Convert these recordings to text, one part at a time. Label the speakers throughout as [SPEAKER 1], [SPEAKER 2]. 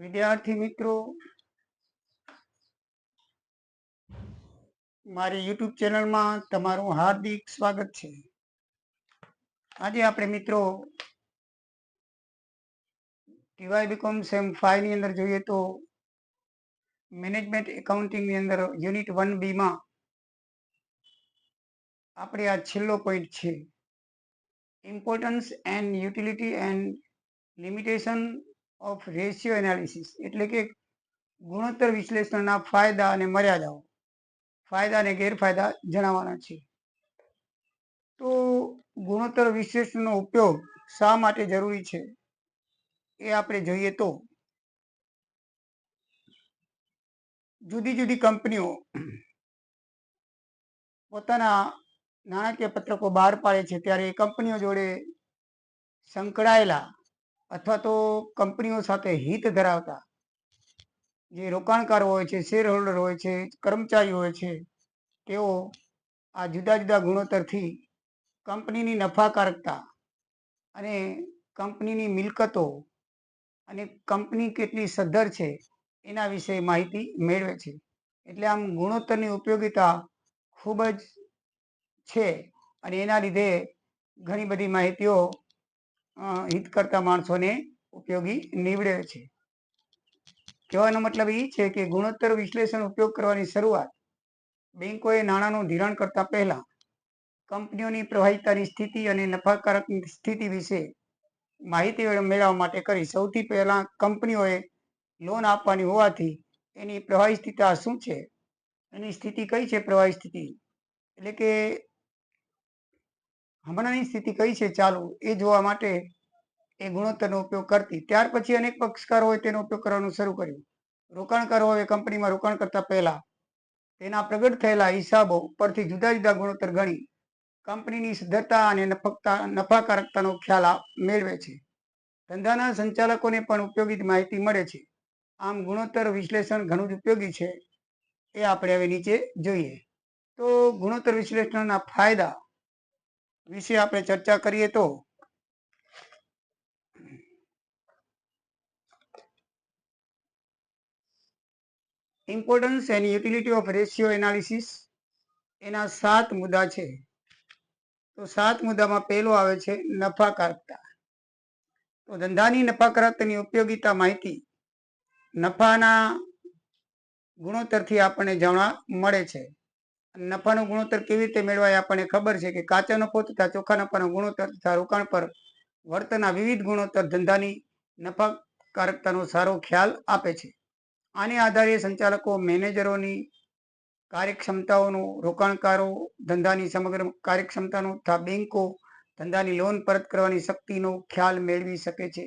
[SPEAKER 1] વિદ્યાર્થી મિત્રો, મારી યુટ્યુબ ચેનલમાં તમારું હાર્દિક સ્વાગત છે. આજે આપણે મિત્રો ટીવાય બીકોમ સેમ 5 ની અંદર જોઈએ તો મેનેજમેન્ટ એકાઉન્ટિંગ ની અંદર યુનિટ 1B માં આપણે આ છેલ્લો પોઈન્ટ છે, importance and utility and limitation of ratio analysis, એટલે કે ગુણોત્તર વિશ્લેષણના ફાયદા અને મર્યાદાઓ, ફાયદા અને ગેરફાયદા જણાવવાના છે. તો ગુણોત્તર વિશ્લેષણનો ઉપયોગ શા માટે જરૂરી છે એ આપણે જોઈએ તો જુદી જુદી કંપનીઓ પોતાના નાણાકીય પત્રકો બહાર પાડે છે ત્યારે એ કંપનીઓ જોડે સંકળાયેલા અથવા તો કંપનીઓ સાથે હિત ધરાવતા જે રોકાણકારો હોય છે, શેર હોલ્ડર હોય છે, કર્મચારીઓ હોય છે, તેઓ આ જુદા જુદા ગુણોત્તરથી કંપનીની નફાકારકતા અને કંપનીની મિલકતો અને કંપની કેટલી સદ્ધર છે એના વિશે માહિતી મેળવે છે. એટલે આમ ગુણોત્તરની ઉપયોગિતા ખૂબ જ છે અને એના લીધે ઘણી બધી માહિતીઓ હિત કરતા માણસોને ઉપયોગી નીવડે છે. કહેવાનો મતલબ એ છે કે ગુણોત્તર વિશ્લેષણ ઉપયોગ કરવાની શરૂઆત બેંકોએ નાણાંનું ધિરાણ કરતા પહેલા કંપનીઓની પ્રવાહિતાની સ્થિતિ અને નફાકારક સ્થિતિ વિશે માહિતી મેળવવા માટે કરી. સૌથી પહેલા કંપનીઓએ લોન આપવાની હોવાથી એની પ્રવાહી સ્થિતિ શું છે, એની સ્થિતિ કઈ છે, પ્રવાહી સ્થિતિ એટલે કે હમણાંની સ્થિતિ કઈ છે ચાલુ, એ જોવા માટે એ ગુણોત્તરનો ઉપયોગ કરતી. ત્યાર પછી અનેક પક્ષકારો હોય તેનો ઉપયોગ કરવાનું શરૂ કર્યું. રોકાણકારો હવે કંપનીમાં રોકાણ કરતા પહેલા તેના પ્રગટ થયેલા હિસાબો પરથી જુદા જુદા ગુણોત્તર ગણી કંપનીની સદ્ધરતા અને નફાકારકતાનો ખ્યાલ મેળવે છે. ધંધાના સંચાલકોને પણ ઉપયોગી માહિતી મળે છે. આમ ગુણોત્તર વિશ્લેષણ ઘણું જ ઉપયોગી છે, એ આપણે હવે નીચે જોઈએ. તો ગુણોત્તર વિશ્લેષણના ફાયદા વિશે આપણે ચર્ચા કરીએ તો importance and utility of ratio analysis, એના 7 મુદ્દા છે. તો 7 મુદ્દામાં પહેલો આવે છે નફાકારકતા. તો ધંધાની નફાકારકતાની ઉપયોગિતા માહિતી નફાના ગુણોત્તરથી આપણને જાણવા મળે છે. નફાનો ગુણોત્તર કેવી રીતે મેળવાય આપણને ખબર છે કે કાચો નફો તથા ચોખ્ખા નફાનો ગુણોત્તર તથા રોકાણ પર વર્તનના વિવિધ ગુણોત્તર ધંધાની નફાકારકતાનો સારો ખ્યાલ આપે છે. આને આધારે સંચાલકો મેનેજરોની કાર્યક્ષમતાઓનું, રોકાણકારો ધંધાની સમગ્ર કાર્યક્ષમતાનો તથા બેંકો ધંધાની લોન પરત કરવાની શક્તિનો ખ્યાલ મેળવી શકે છે.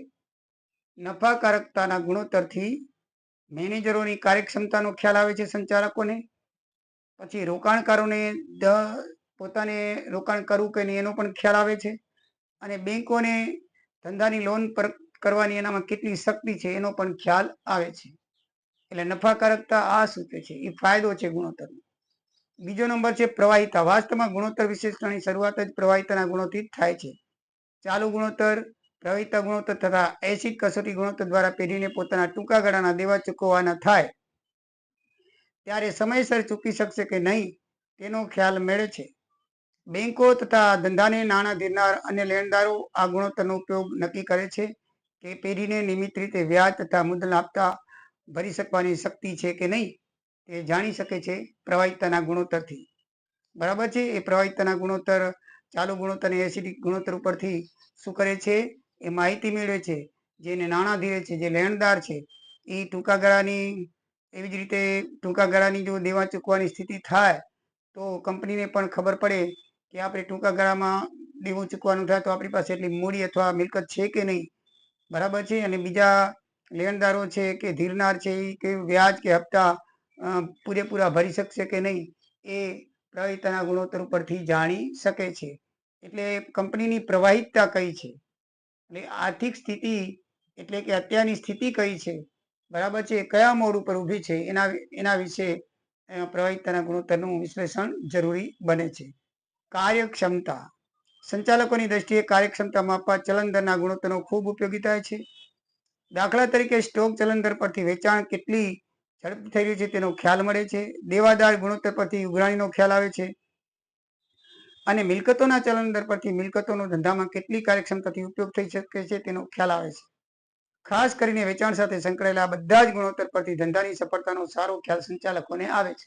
[SPEAKER 1] નફાકારકતાના ગુણોત્તરથી મેનેજરોની કાર્યક્ષમતાનો ખ્યાલ આવે છે સંચાલકોને. પછી રોકાણકારોને પોતાને રોકાણ કરવું કે નહીં એનો પણ ખ્યાલ આવે છે. અને બેંકોને ધંધાની લોન પરત કરવાની એનામાં કેટલી શક્તિ છે એનો પણ ખ્યાલ આવે છે. એટલે નફાકારકતા આ સૂચવે છે, એ ફાયદો છે ગુણોત્તરનો. બીજો નંબર છે પ્રવાહિતા. વાસ્તવમાં ગુણોત્તર વિશ્લેષણની શરૂઆત જ પ્રવાહિતાના ગુણોથી થાય છે. ચાલુ ગુણોત્તર, પ્રવાહિતા ગુણોત્તર તથા એસિડ કસોટી ગુણોત્તર દ્વારા પેઢીને પોતાના ટૂંકા ગાળાના દેવા ચૂકવવાના થાય ત્યારે સમયસર ચૂકી શકશે કે નહીં તેનો ખ્યાલ મેળવે છે. બેંકો તથા ધંધાને નાણાં ધીરનાર અને લેણદારો આ ગુણોત્તરનો ઉપયોગ નક્કી કરે છે કે પેઢીને નિયમિત રીતે વ્યાજ તથા મુદ્દલ આપતા ભરી શકવાની શક્તિ છે કે નહીં તે જાણી શકે છે પ્રવાહિતાના ગુણોત્તરથી. બરાબર છે. એ પ્રવાહિતાના ગુણોત્તર, ચાલુ ગુણોત્તર અને એસિડિક ગુણોત્તર ઉપરથી શું કરે છે, એ માહિતી મેળવે છે. જેને નાણાં ધીરે છે, જે લેણદાર છે, એ ટૂંકા ગાળાની, એવી જ રીતે ટૂંકા ગાળાની જો દેવા ચૂકવાની સ્થિતિ થાય તો કંપનીને પણ ખબર પડે કે આપણે ટૂંકા ગાળામાં દેવું ચૂકવાનું થાય તો આપણી પાસે એટલી મૂડી અથવા મિલકત છે કે નહીં. બરાબર છે. અને બીજા લેણદારો છે કે ધીરનાર છે એ કે વ્યાજ કે હપ્તા પૂરેપૂરા ભરી શકશે કે નહીં એ પ્રવાહિતાના ગુણોત્તર ઉપરથી જાણી શકે છે. એટલે કંપનીની પ્રવાહિતતા કઈ છે, એટલે આર્થિક સ્થિતિ એટલે કે અત્યારની સ્થિતિ કઈ છે, બરાબર છે, કયા મોડ ઉપર ઊભી છે, એના વિશે પ્રવાહિતાના ગુણોત્તરનું વિશ્લેષણ જરૂરી બને છે. દાખલા તરીકે સ્ટોક ચલણ દર પરથી વેચાણ કેટલી ઝડપ થઈ રહ્યું છે તેનો ખ્યાલ મળે છે. દેવાદાર ગુણોત્તર પરથી ઉઘરાણીનો ખ્યાલ આવે છે અને મિલકતોના ચલણ દર પરથી મિલકતોનો ધંધામાં કેટલી કાર્યક્ષમતાથી ઉપયોગ થઈ શકે છે તેનો ખ્યાલ આવે છે. ખાસ કરીને વેચાણ સાથે સંકળાયેલા બધા જ ગુણોત્તર પરથી ધંધાની સફળતાનો સારો ખ્યાલ સંચાલકોને આવે છે.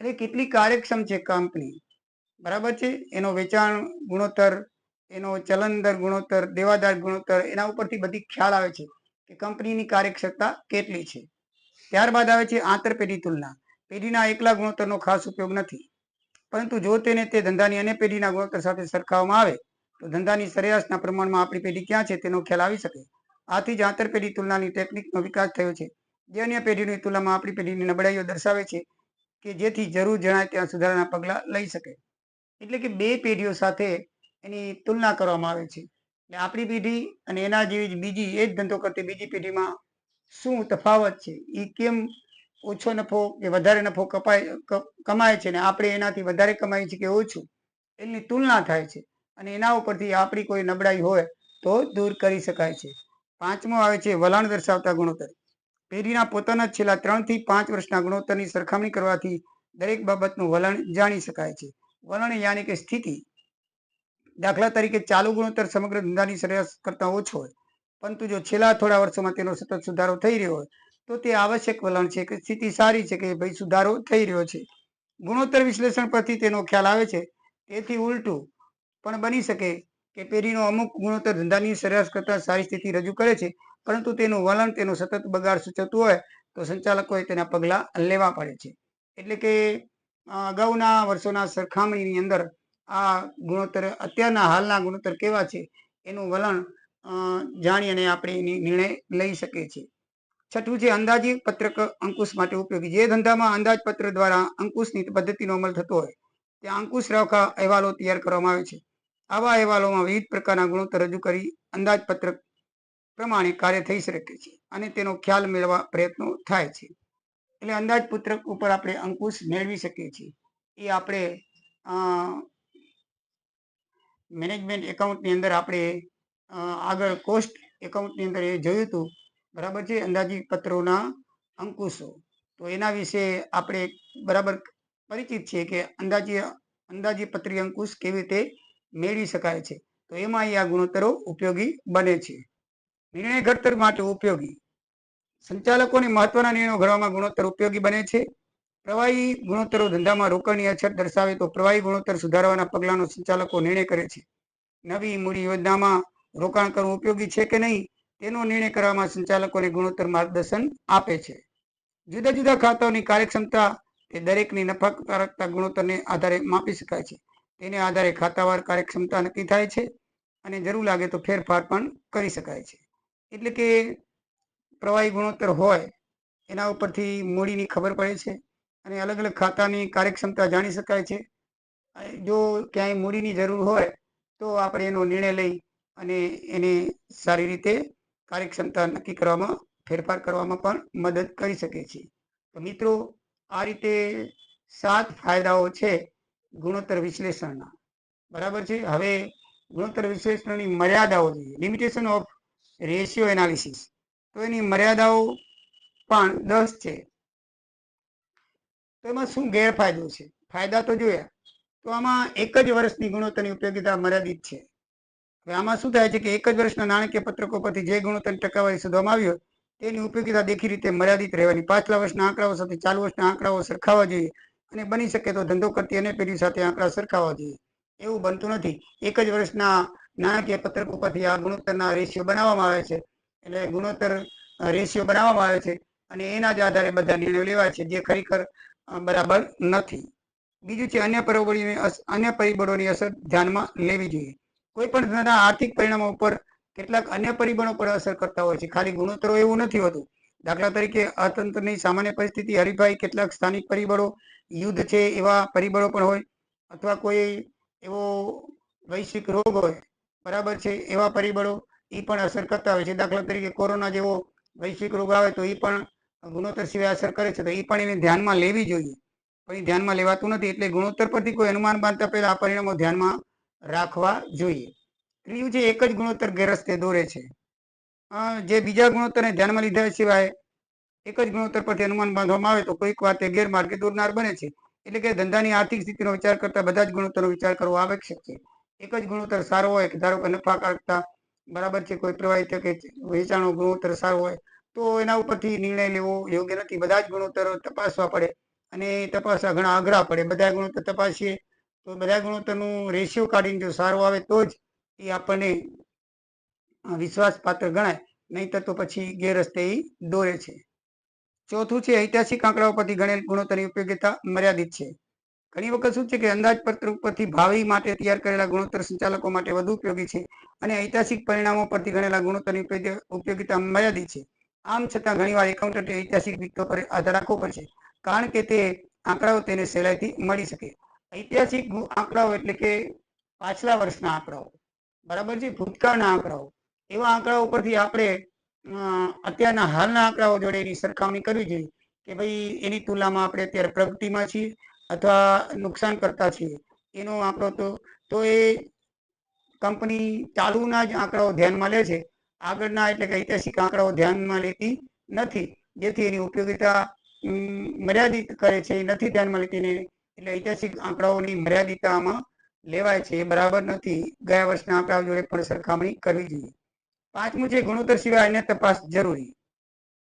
[SPEAKER 1] એટલે કેટલી કાર્યક્ષમ છે કંપની, બરાબર છે, એનો વેચાણ ગુણોત્તર, એનો ચલણ દર ગુણોત્તર, દેવાદાર ગુણોત્તર, એના ઉપરથી બધી ખ્યાલ આવે છે કે કંપનીની કાર્યક્ષમતા કેટલી છે. ત્યારબાદ આવે છે આંતરપેઢી તુલના. પેઢીના એકલા ગુણોત્તરનો ખાસ ઉપયોગ નથી, પરંતુ જો તેને તે ધંધાની અન્ય પેઢીના ગુણોત્તર સાથે સરખાવવામાં આવે તો ધંધાની સરેરાશના પ્રમાણમાં આપણી પેઢી ક્યાં છે તેનો ખ્યાલ આવી શકે. આથી જ આંતરપેઢી તુલનાની ટેકનિકનો વિકાસ થયો છે, જે અન્ય પેઢીની તુલનામાં આપણી પેઢીની નબળાઈઓ દર્શાવે છે કે જેથી જરૂર જણાય ત્યાં સુધારાના પગલાં લઈ શકે. એટલે કે બે પેઢીઓ સાથે એની તુલના કરવામાં આવે છે. એટલે આપણી પેઢી અને એના જેવી બીજી એ જ ધંધો કરતી બીજી પેઢીમાં શું તફાવત છે, એ કેમ ઓછો નફો કે વધારે નફો કમાય છે ને આપણે એનાથી વધારે કમાય છે કે ઓછું, એની તુલના થાય છે અને એના ઉપરથી આપણી કોઈ નબળાઈ હોય તો દૂર કરી શકાય છે. પાંચમો આવે છે વલણ દર્શાવતા ગુણોત્તર. પેઢીના પોતાના છેલ્લા 3 થી 5 વર્ષના ગુણોત્તરની સરખામણી કરવાથી દરેક બાબતનું વલણ જાણી શકાય છે. વલણ યાની કે સ્થિતિ. દાખલા તરીકે ચાલુ ગુણોત્તર સમગ્ર ધંધાની સરેરાશ કરતા ઓછો હોય, પરંતુ જો છેલ્લા થોડા વર્ષોમાં તેનો સતત સુધારો થઈ રહ્યો હોય તો તે આવશ્યક વલણ છે કે સ્થિતિ સારી છે કે ભાઈ સુધારો થઈ રહ્યો છે. ગુણોત્તર વિશ્લેષણ પરથી તેનો ખ્યાલ આવે છે. તેથી ઉલટું પણ બની શકે કે પેઢીનો અમુક ગુણોત્તર ધંધાની સરેરાશ કરતા સારી સ્થિતિ રજૂ કરે છે, પરંતુ તેનું વલણ તેનો સતત બગાડ સૂચવતું હોય તો સંચાલકોએ તેના પગલાં લેવા પડે છે. એટલે કે અગાઉના વર્ષોના સરખામણીની અંદર આ ગુણોત્તર અત્યારના હાલના ગુણોત્તર કેવા છે એનું વલણ જાણી અને આપણે એની નિર્ણય લઈ શકીએ છીએ. છઠ્ઠું છે અંદાજી પત્રક અંકુશ માટે ઉપયોગી. જે ધંધામાં અંદાજપત્ર દ્વારા અંકુશની પદ્ધતિનો અમલ થતો હોય ત્યાં અંકુશ રેખા અહેવાલો તૈયાર કરવામાં આવે છે. આવા અહેવાલોમાં વિવિધ પ્રકારના ગુણોત્તર રજૂ કરી અંદાજપત્રક પ્રમાણે કાર્ય થઈ શકે છે અને તેનો ખ્યાલ મેળવવા પ્રયત્નો થાય છે. એટલે અંદાજપત્રક ઉપર આપણે અંકુશ મેળવી શકીએ છીએ. એ આપણે મેનેજમેન્ટ એકાઉન્ટની અંદર આપણે આગળ કોસ્ટ એકાઉન્ટની અંદર એ જોયું હતું, બરાબર છે, અંદાજી પત્રોના અંકુશો. તો એના વિશે આપણે બરાબર પરિચિત છીએ કે અંદાજી પત્રી અંકુશ કેવી રીતે મેળવી શકાય છે. તો એમાં આ ગુણોત્તરો ઉપયોગી બને છે. નિર્ણય ઘડતર માટે ઉપયોગી. સંચાલકોને મહત્વના નિર્ણયો ઘડવામાં ગુણોત્તર ઉપયોગી બને છે. પ્રવાહી ગુણોત્તરો ધંધામાં રોકડની અછત દર્શાવે તો પ્રવાહી ગુણોત્તર સુધારવાના પગલાંનો સંચાલકો નિર્ણય કરે છે. નવી મૂડી યોજનામાં રોકાણ કરવું ઉપયોગી છે કે નહીં તેનો નિર્ણય કરવામાં સંચાલકોને ગુણોત્તર માર્ગદર્શન આપે છે. જુદા જુદા ખાતાઓની કાર્યક્ષમતા તે દરેકની નફાકારકતા ગુણોત્તરને આધારે માપી શકાય છે. તેને આધારે ખાતાવાર કાર્યક્ષમતા નક્કી થાય છે અને જરૂર લાગે તો ફેરફાર પણ કરી શકાય છે. એટલે કે પ્રવાહી ગુણોત્તર હોય એના ઉપરથી મૂડીની ખબર પડે છે અને અલગ અલગ ખાતાની કાર્યક્ષમતા જાણી શકાય છે. જો ક્યાંય મૂડીની જરૂર હોય તો આપણે એનો નિર્ણય લઈ અને એને સારી રીતે કાર્યક્ષમતા નક્કી કરવામાં ફેરફાર કરવામાં પણ મદદ કરી શકે છે. તો મિત્રો, આ રીતે 7 ફાયદાઓ છે ગુણોત્તર વિશ્લેષણના, બરાબર છે. હવે ગુણોત્તર વિશ્લેષણની મર્યાદાઓ જોઈએ. Limitation of ratio analysis. તો એની મર્યાદાઓ પણ 10 છે. તો એમાં શું ગેરફાયદો છે, ફાયદા તો જોયા. તો આમાં 1 જ વર્ષની ગુણોત્તરની ઉપયોગિતા મર્યાદિત છે. હવે આમાં શું થાય છે કે 1 જ વર્ષના નાણાકીય પત્રકો પરથી જે ગુણોત્તરની ટકાવારી શોધવામાં આવી હોય તેની ઉપયોગિતા દેખી રીતે મર્યાદિત રહેવાની. પાછલા વર્ષના આંકડાઓ સાથે ચાલુ વર્ષના આંકડાઓ સરખાવવા જોઈએ અને બની શકે તો ધંધો કરતી અન્ય પેઢી સાથે આંકડા સરખાવવા જોઈએ. એવું બનતું નથી. 1 જ વર્ષના નાણાકીય પત્રકો પરથી આ ગુણોત્તરના રેશિયો બનાવવામાં આવે છે. એટલે ગુણોત્તર રેશિયો બનાવવામાં આવે છે અને એના જ આધારે બધા નિર્ણયો લેવાય છે, જે ખરેખર બરાબર નથી. બીજું છે અન્ય પરિબળોની અસર ધ્યાનમાં લેવી જોઈએ. કોઈ પણ ધંધાના આર્થિક પરિણામો ઉપર કેટલાક અન્ય પરિબળો પર અસર કરતા હોય છે. ખાલી ગુણોત્તરો એવું નથી હોતું. દાખલા તરીકે અર્થતંત્રની સામાન્ય પરિસ્થિતિ, હરીફાઈ, કેટલાક સ્થાનિક પરિબળો, યુદ્ધ છે એવા પરિબળો પણ હોય, અથવા કોઈ એવો વૈશ્વિક રોગ હોય, બરાબર છે, એવા પરિબળો એ પણ અસર કરતા હોય છે. દાખલા તરીકે કોરોના જેવો વૈશ્વિક રોગ આવે તો એ પણ ગુણોત્તર સિવાય અસર કરે છે. તો એ પણ એને ધ્યાનમાં લેવી જોઈએ, પણ એ ધ્યાનમાં લેવાતું નથી. એટલે ગુણોત્તર પરથી કોઈ અનુમાન બાંધતા પહેલા આ પરિણામો ધ્યાનમાં રાખવા જોઈએ. ત્રીજું છે એક જ ગુણોત્તર ગેરરસ્તે દોરે છે. જે બીજા ગુણોત્તરને ધ્યાનમાં લીધા સિવાય એક જ ગુણોત્તર પરથી અનુમાન બાંધવામાં આવે તો કોઈક વાર તે ગેરમાર્ગે દોરનાર બને છે. એટલે કે ધંધાની આર્થિક સ્થિતિનો વિચાર કરતા બધા જ ગુણોત્તરનો વિચાર કરવો આવશ્યક છે. એક જ ગુણોત્તર સારો હોય કે ધારો કે નફાકારકતા બરાબર છે, કોઈ પ્રવાહિત કે વેચાણનો ગુણોત્તર સારો હોય તો એના ઉપરથી નિર્ણય લેવો યોગ્ય નથી. બધા જ ગુણોત્તરો તપાસવા પડે અને તપાસવા ઘણા અઘરા પડે. બધા ગુણોત્તર તપાસીએ તો બધા ગુણોત્તરનું રેશિયો કાઢીને જો સારું આવે તો જ એ આપણને વિશ્વાસપાત્ર ગણાય, નહીંતર તો પછી ગેરરસ્તે દોરે છે. ચોથું છે ઐતિહાસિક આંકડાઓ પરથી ગણેલ ગુણોત્તરની ઉપયોગિતા મર્યાદિત છે. ઘણી વખત શું છે કે અંદાજપત્ર ઉપરથી ભાવિ માટે તૈયાર કરેલા ગુણોત્તર સંચાલકો માટે વધુ ઉપયોગી છે અને ઐતિહાસિક પરિણામો પરથી ગણેલા ગુણોત્તરની ઉપયોગિતા મર્યાદિત છે. આમ છતાં ઘણીવાર એકાઉન્ટન્ટે ઐતિહાસિક વિગતો પર આધાર રાખવો પડશે, કારણ કે તે આંકડાઓ તેને સહેલાઈથી મળી શકે. ઐતિહાસિક આંકડાઓ એટલે કે પાછલા વર્ષના આંકડાઓ, બરાબર છે, ભૂતકાળના આંકડાઓ, એવા આંકડાઓ પરથી આપણે અત્યારના હાલના આંકડાઓ જોડે એની સરખામણી કરવી જોઈએ કે ભાઈ એની તુલનામાં આપણે અત્યારે પ્રગતિમાં છીએ અથવા નુકસાન કરતા છીએ. એનો આંકડો તો એ કંપની ચાલુના જ આંકડાઓ ધ્યાનમાં લે છે, આગળના એટલે કે ઐતિહાસિક આંકડાઓ ધ્યાનમાં લેતી નથી, જેથી એની ઉપયોગિતા મર્યાદિત કરે છે, એ નથી ધ્યાનમાં લેતી ને. એટલે ઐતિહાસિક આંકડાઓની મર્યાદિતા આમાં લેવાય છે, એ બરાબર નથી. ગયા વર્ષના આંકડાઓ જોડે પણ સરખામણી કરવી જોઈએ. પાંચમું છે ગુણોત્તર સિવાય અન્ય તપાસ જરૂરી.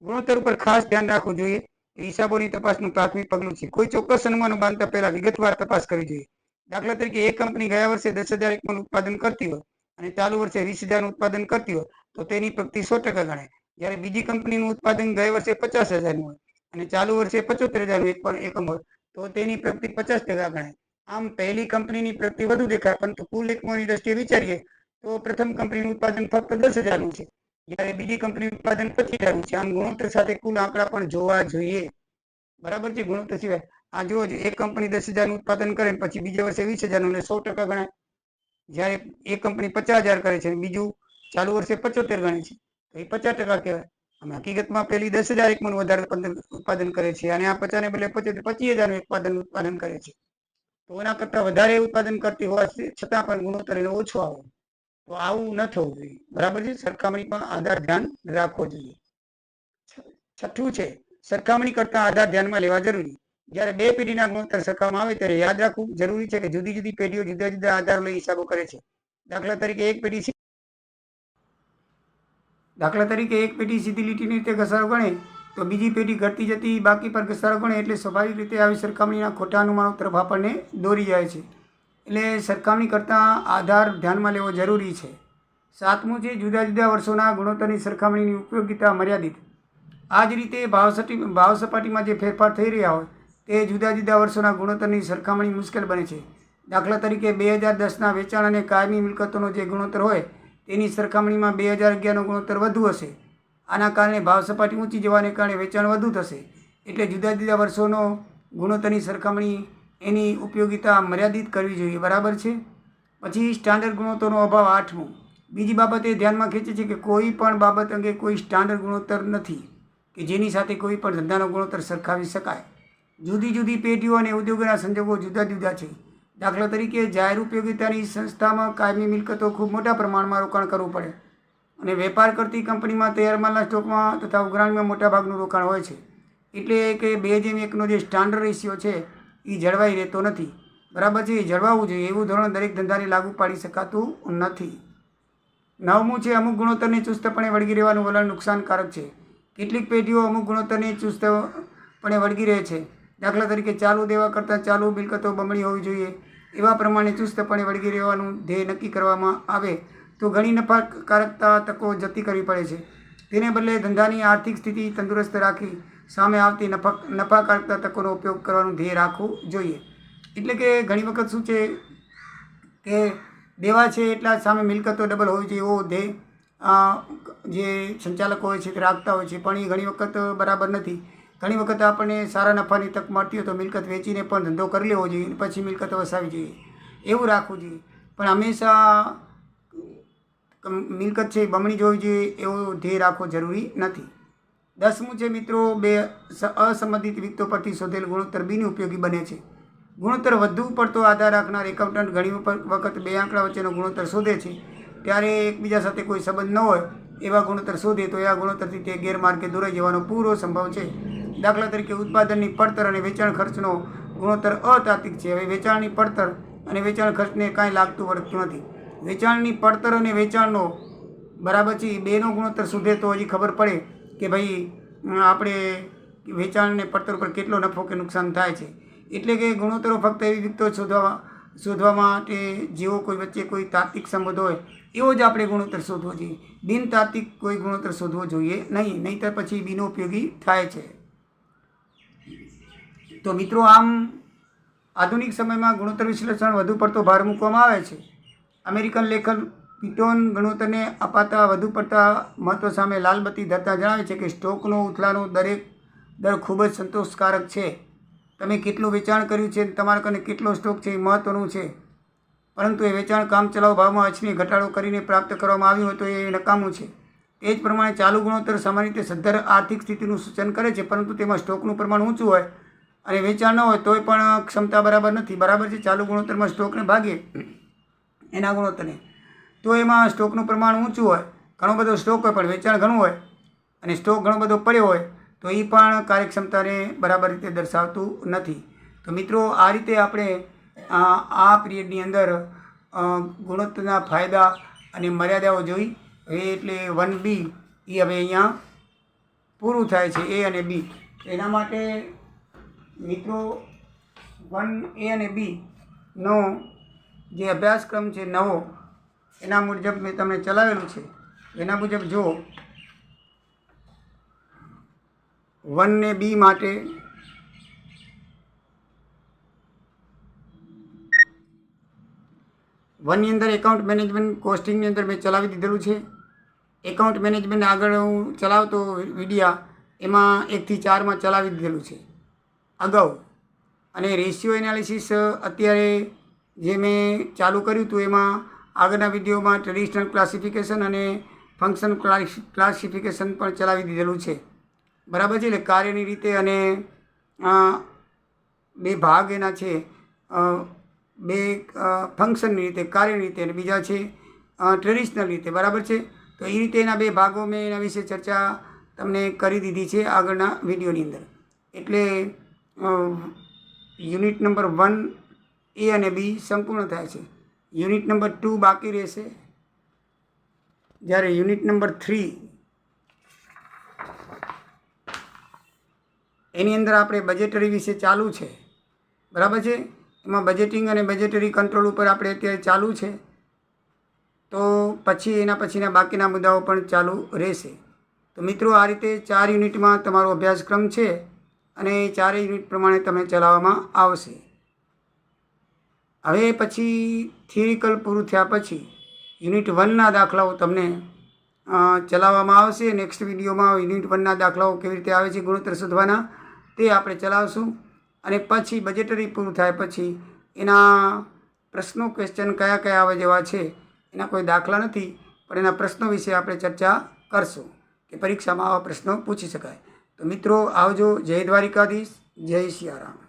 [SPEAKER 1] ગુણોત્તર ઉપર ખાસ ધ્યાન રાખવું જોઈએ. હિસાબોની તપાસનું પ્રાથમિક પગલું છે. કોઈ ચોક્કસ અનુમાનો બાંધતા પહેલા વિગતવાર તપાસ કરવી જોઈએ. દાખલા તરીકે એક કંપની ગયા વર્ષે 10,000 એકમનું ઉત્પાદન કરતી હોય અને ચાલુ વર્ષે 20,000 ઉત્પાદન કરતી હોય તો તેની પ્રગતિ 100% ગણાય. જ્યારે બીજી કંપનીનું ઉત્પાદન ગયા વર્ષે 50,000 હોય અને ચાલુ વર્ષે 75,000 એકમ હોય તો તેની પ્રગતિ 50% ગણાય. આમ પહેલી કંપનીની પ્રગતિ વધુ દેખાય, પરંતુ કુલ એકમોની દ્રષ્ટિએ વિચારીએ તો પ્રથમ કંપનીનું ઉત્પાદન ફક્ત 10,000 છે, જ્યારે બીજી કંપનીનું ઉત્પાદન 25,000 છે. આમ ગુણોત્તર સાથે કુલ આંકડા પણ જોવા જોઈએ, બરાબર છે. ગુણોત્તર સિવાય આ જુઓ, એક કંપની 10,000 ઉત્પાદન કરે પછી બીજા વર્ષે 20,000 એટલે 100% ગણાય. જ્યારે એક કંપની 50,000 કરે છે, બીજું ચાલુ વર્ષે 75 ગણે છે, તો એ 50% કહેવાય. અને હકીકતમાં પેલી 10,000 એકમનું વધારે ઉત્પાદન કરે છે અને આ 50 ને બદલે 25,000 ઉત્પાદન કરે છે. તો એના કરતા વધારે ઉત્પાદન કરતી હોવા છતાં પણ ગુણોત્તર એનો ઓછો આવે. તો આવું ન થવું જોઈએ, બરાબર છે. સરખામણી પણ આધાર ધ્યાન રાખવો જોઈએ. છઠ્ઠું છે સરખામણી કરતા આધાર ધ્યાનમાં લેવા જરૂરી. જ્યારે બે પેઢીના ગુણોત્તર સરખાવવામાં આવે ત્યારે યાદ રાખવું જરૂરી છે કે જુદી જુદી પેઢીઓ જુદા જુદા આધાર લઈ હિસાબો કરે છે. દાખલા તરીકે એક પેઢી સીધી લીટીની રીતે ઘસારો ગણે તો બીજી પેઢી ઘટતી જતી બાકી પર ઘસારો ગણે, એટલે સ્વાભાવિક રીતે આવી સરખામણીના ખોટા અનુમાનો તરફ આપણને દોરી જાય છે. એટલે સરખામણી કરતાં આધાર ધ્યાનમાં લેવો જરૂરી છે. સાતમું છે જુદા જુદા વર્ષોના ગુણોત્તરની સરખામણીની ઉપયોગિતા મર્યાદિત. આ જ રીતે ભાવ સપાટીમાં જે ફેરફાર થઈ રહ્યા હોય તે જુદા જુદા વર્ષોના ગુણોત્તરની સરખામણી મુશ્કેલ બને છે. દાખલા તરીકે 2010ના વેચાણ અને કાયમી મિલકતોનો જે ગુણોત્તર હોય તેની સરખામણીમાં 2011નો ગુણોત્તર વધુ હશે. આના કારણે ભાવ સપાટી ઊંચી જવાને કારણે વેચાણ વધુ થશે. એટલે જુદા જુદા વર્ષોનો ગુણોત્તરની સરખામણી એની ઉપયોગિતા મર્યાદિત કરવી જોઈએ, બરાબર છે. પછી સ્ટાન્ડર્ડ ગુણોત્તરનો અભાવ. આઠમું, બીજી બાબત એ ધ્યાનમાં ખેંચે છે કે કોઈ પણ બાબત અંગે કોઈ સ્ટાન્ડર્ડ ગુણોત્તર નથી કે જેની સાથે કોઈ પણ ધંધાનો ગુણોત્તર સરખાવી શકાય. જુદી જુદી પેઢીઓ અને ઉદ્યોગોના સંજોગો જુદા જુદા છે. દાખલા તરીકે જાહેર ઉપયોગિતાની સંસ્થામાં કાયમી મિલકતો ખૂબ મોટા પ્રમાણમાં રોકાણ કરવું પડે અને વેપાર કરતી કંપનીમાં તૈયાર માલના સ્ટોકમાં તથા ઉઘરાણીમાં મોટાભાગનું રોકાણ હોય છે. એટલે કે 2:1નો જે સ્ટાન્ડર્ડ રેશિયો છે એ જળવાઈ રહેતો નથી, બરાબર છે. એ જળવાવું જોઈએ એવું ધોરણ દરેક ધંધાને લાગુ પાડી શકાતું નથી. નવમું છે અમુક ગુણોત્તરને ચુસ્તપણે વળગી રહેવાનું વલણ નુકસાનકારક છે. કેટલીક પેઢીઓ અમુક ગુણોત્તરને ચુસ્તપણે વળગી રહે છે. દાખલા તરીકે ચાલુ દેવા કરતાં ચાલુ મિલકતો બમણી હોવી જોઈએ, એવા પ્રમાણે ચુસ્તપણે વળગી રહેવાનું ધ્યેય નક્કી કરવામાં આવે તો ઘણી નફાકારકતા તકો જતી કરવી પડે છે. તેને બદલે ધંધાની આર્થિક સ્થિતિ તંદુરસ્ત રાખી સામે આવતી નફાકારકતા તકોનો ઉપયોગ કરવાનું ધ્યેય રાખવું જોઈએ. એટલે કે ઘણી વખત શું છે કે દેવા છે એટલા સામે મિલકતો ડબલ હોવી જોઈએ એવો ધ્યેય જે સંચાલકો હોય છે તે રાખતા હોય છે, પણ એ ઘણી વખત બરાબર નથી. ઘણી વખત આપણને સારા નફાની તક મળતી હોય તો મિલકત વેચીને પણ ધંધો કરી લેવો જોઈએ, પછી મિલકતો વસાવી જોઈએ, એવું રાખવું જોઈએ. પણ હંમેશા મિલકત છે એ બમણી જોવી જોઈએ એવો ધ્યેય રાખવો જરૂરી નથી. 10મું છે મિત્રો, બે અસંબંધિત વિગતો પરથી શોધેલ ગુણોત્તર બિનઉપયોગી બને છે. ગુણોત્તર વધુ પડતો આધાર રાખનાર એકાઉન્ટન્ટ ઘણી વખત બે આંકડા વચ્ચેનો ગુણોત્તર શોધે છે ત્યારે એકબીજા સાથે કોઈ સંબંધ ન હોય એવા ગુણોત્તર શોધે તો આ ગુણોત્તરથી તે ગેરમાર્ગે દોરાઈ જવાનો પૂરો સંભવ છે. દાખલા તરીકે ઉત્પાદનની પડતર અને વેચાણ ખર્ચનો ગુણોત્તર અતાર્કિક છે. હવે વેચાણની પડતર અને વેચાણ ખર્ચને કાંઈ લાગતું વળગતું નથી. વેચાણની પડતર અને વેચાણનો બરાબર છે, બેનો ગુણોત્તર શોધે તો હજી ખબર પડે કે ભાઈ આપણે વેચાણ અને પડતર પર કેટલો નફો કે નુકસાન થાય છે. એટલે કે ગુણોત્તરો ફક્ત એવી વિગતો શોધવા માટે જેવો કોઈ વચ્ચે કોઈ તાર્કિક સંબંધ હોય એવો જ આપણે ગુણોત્તર શોધવો જોઈએ. બિનતાર્કિક કોઈ ગુણોત્તર શોધવો જોઈએ નહીંતર પછી બિનઉપયોગી થાય છે. તો મિત્રો, આમ આધુનિક સમયમાં ગુણોત્તર વિશ્લેષણ વધુ પડતો ભાર મૂકવામાં આવે છે. અમેરિકન લેખક પીટોન ગુણોત્તરને અપાતા વધુ પડતા મહત્વ સામે લાલબત્તી ધરતા જણાવે છે કે સ્ટોકનો ઉથલાનો દર ખૂબ જ સંતોષકારક છે. તમે કેટલું વેચાણ કર્યું છે, તમારા કને કેટલો સ્ટોક છે એ મહત્વનું છે, પરંતુ એ વેચાણ કામચલાઉ ભાવમાં અછીને ઘટાડો કરીને પ્રાપ્ત કરવામાં આવ્યું હોય તો એ નકામું છે. તે જ પ્રમાણે ચાલુ ગુણોત્તર સામાન્ય રીતે સદ્ધર આર્થિક સ્થિતિનું સૂચન કરે છે, પરંતુ તેમાં સ્ટોકનું પ્રમાણ ઊંચું હોય અને વેચાણ ન હોય તોય પણ ક્ષમતા બરાબર નથી. બરાબર છે, ચાલુ ગુણોત્તરમાં સ્ટોકને ભાગીએ એના ગુણોત્તરને તો એમાં સ્ટોકનું પ્રમાણ ઊંચું હોય, ઘણો બધો સ્ટોક હોય પણ વેચાણ ઘણું હોય અને સ્ટોક ઘણો બધો પડ્યો હોય તો એ પણ કાર્યક્ષમતાને બરાબર રીતે દર્શાવતું નથી. તો મિત્રો, આ રીતે આપણે આ પિરિયડની અંદર ગુણોત્તરના ફાયદા અને મર્યાદાઓ જોઈ. એટલે 1B એ હવે અહીંયા પૂરું થાય છે, A અને B. એના માટે મિત્રો 1A અને B નો જે અભ્યાસક્રમ છે નવો, એના મુજબ મેં તમને ચલાવેલું છે. એના મુજબ જો 1 ને B માટે વનની અંદર એકાઉન્ટ મેનેજમેન્ટ કોસ્ટિંગની અંદર મેં ચલાવી દીધેલું છે. એકાઉન્ટ મેનેજમેન્ટ આગળ હું ચલાવતો વિડીયા એમાં 1 થી 4માં ચલાવી દીધેલું છે અગાઉ. અને રેશિયો એનાલિસિસ અત્યારે જે મેં ચાલુ કર્યું હતું એમાં આગળના વિડીયોમાં ટ્રેડિશનલ ક્લાસિફિકેશન અને ફંક્શન ક્લાસિફિકેશન પણ ચલાવી દીધેલું છે. બરાબર છે. એટલે કાર્યની રીતે અને બે ભાગ એના છે, બે ફંક્શનની રીતે, કાર્યની રીતે, અને બીજા છે ટ્રેડિશનલ રીતે. બરાબર છે. તો એ રીતે એના બે ભાગો મેં એના વિશે ચર્ચા તમને કરી દીધી છે આગળના વિડીયોની અંદર. એટલે યુનિટ નંબર 1A અને B સંપૂર્ણ થાય છે. યુનિટ નંબર 2 બાકી રહેશે. જ્યારે યુનિટ નંબર 3 એની અંદર આપણે બજેટરી વિશે ચાલુ છે. બરાબર છે. એમાં બજેટિંગ અને બજેટરી કંટ્રોલ ઉપર આપણે અત્યારે ચાલુ છે. તો પછી એના પછીના બાકીના મુદ્દાઓ પણ ચાલુ રહેશે. તો મિત્રો, આ રીતે 4 યુનિટમાં તમારો અભ્યાસક્રમ છે અને એ 4 યુનિટ પ્રમાણે તમને ચલાવવામાં આવશે. હવે પછી થિયરિકલ પૂરું થયા પછી યુનિટ 1ના દાખલાઓ તમને ચલાવવામાં આવશે. નેક્સ્ટ વિડીયોમાં યુનિટ 1ના દાખલાઓ કેવી રીતે આવે છે ગુણોત્તર શોધવાના તે આપણે ચલાવશું. અને પછી બજેટરી પૂરું થાય પછી એના પ્રશ્નો ક્વેશ્ચન કયા કયા આવે જેવા છે, એના કોઈ દાખલા નથી પણ એના પ્રશ્નો વિશે આપણે ચર્ચા કરશું કે પરીક્ષામાં આવા પ્રશ્નો પૂછી શકાય. તો મિત્રો, આવજો. જય દ્વારિકાધીશ. જય સિયારામ.